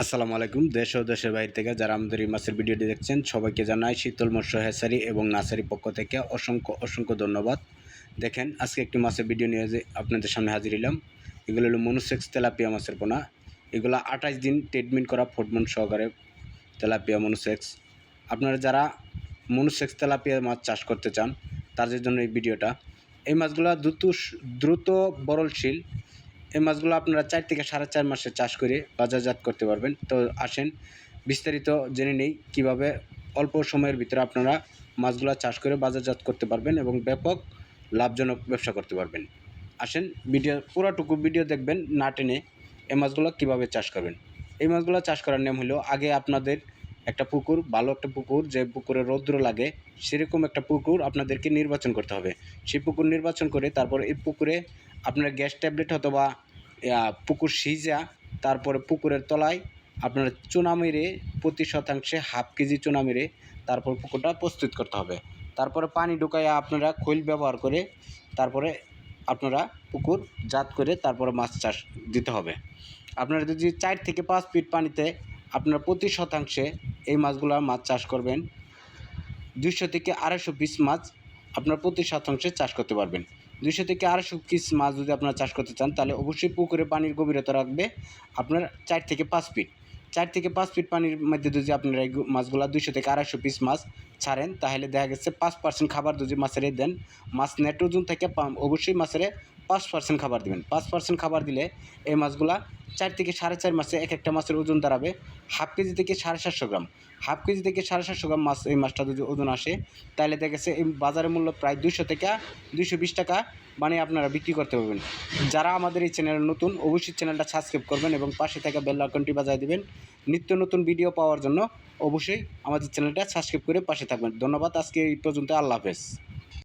আসসালামু আলাইকুম। দেশ ও দেশের বাইরে থেকে যারা আমাদের এই মাছের ভিডিওটি দেখছেন সবাইকে জানাই শীতল মৎস্য হ্যাচারি এবং নার্সারি পক্ষ থেকে অসংখ্য ধন্যবাদ। দেখেন আজকে একটি মাছের ভিডিও নিয়ে যে আপনাদের সামনে হাজির হলাম। এগুলো হলো মনোসেক্স তেলাপিয়া মাছের পোনা। এগুলো 28 দিন ট্রিটমেন্ট করা ফুটবন সহকারে তেলাপিয়া মনোসেক্স। আপনারা যারা মনোসেক্স তেলাপিয়া মাছ চাষ করতে চান তাদের জন্য এই ভিডিওটা। এই মাছগুলো দ্রুত বরলশীল। এই মাছগুলো আপনারা 4 থেকে 4.5 মাসে চাষ করে বাজারজাত করতে পারবেন। তো আসেন বিস্তারিত জেনে নেই কীভাবে অল্প সময়ের ভিতরে আপনারা মাছগুলো চাষ করে বাজারজাত করতে পারবেন এবং ব্যাপক লাভজনক ব্যবসা করতে পারবেন। আসেন পুরোটুকু ভিডিও দেখবেন না টেনে। এই মাছগুলো কীভাবে চাষ করবেন। এই মাছগুলো চাষ করার নিয়ম হলো আগে আপনাদের একটা পুকুর, ভালো একটা পুকুর, যে পুকুরে রৌদ্র লাগে সেরকম একটা পুকুর আপনাদেরকে নির্বাচন করতে হবে। সেই পুকুর নির্বাচন করে তারপর এই পুকুরে আপনারা গ্যাস ট্যাবলেট অথবা পুকুর সিজা, তারপরে পুকুরের তলায় আপনারা চুনা মেরে প্রতি শতাংশে হাফ কেজি চুনা মেরে তারপর পুকুরটা প্রস্তুত করতে হবে। তারপরে পানি ঢুকাইয়া আপনারা খৈল ব্যবহার করে তারপরে আপনারা পুকুর জাত করে তারপরে মাছ চাষ দিতে হবে। আপনারা যদি 4 থেকে 5 ফিট পানিতে আপনারা প্রতি শতাংশে এই মাছগুলো মাছ চাষ করবেন, 200 থেকে 250 পিস মাছ আপনারা প্রতি শতাংশে চাষ করতে পারবেন। 200 থেকে 250 পিস মাছ যদি আপনারা চাষ করতে চান তাহলে অবশ্যই পুকুরে পানির গভীরতা রাখবে আপনার 4 থেকে 5 ফিট। 4 থেকে 5 ফিট পানির মধ্যে যদি আপনারা এই মাছগুলো 200 থেকে 250 পিস মাছ ছাড়েন তাহলে দেখা গেছে 5% খাবার যদি মাছের দেন, মাছ নেট ওজন থেকে অবশ্যই মাছের 5% খাবার দেবেন। 5% খাবার দিলে এই মাছগুলা 4 থেকে 4.5 মাসে এক একটা মাছের ওজন দাঁড়াবে হাফ কেজি থেকে 750 গ্রাম। হাফ কেজি থেকে 750 গ্রাম মাছ এই মাছটা যদি ওজন আসে তাহলে দেখা গেছে এই বাজারের মূল্য প্রায় 200 থেকে 220 টাকা বানিয়ে আপনারা বিক্রি করতে পারবেন। যারা আমাদের এই চ্যানেলে নতুন অবশ্যই চ্যানেলটা সাবস্ক্রাইব করবেন এবং পাশে থাকা বেল আইকনটি বাজিয়ে দিবেন। নিত্য নতুন ভিডিও পাওয়ার জন্য অবশ্যই আমাদের চ্যানেলটা সাবস্ক্রাইব করে পাশে থাকবেন। ধন্যবাদ। আজকে এই পর্যন্ত। আল্লাহ হাফেজ।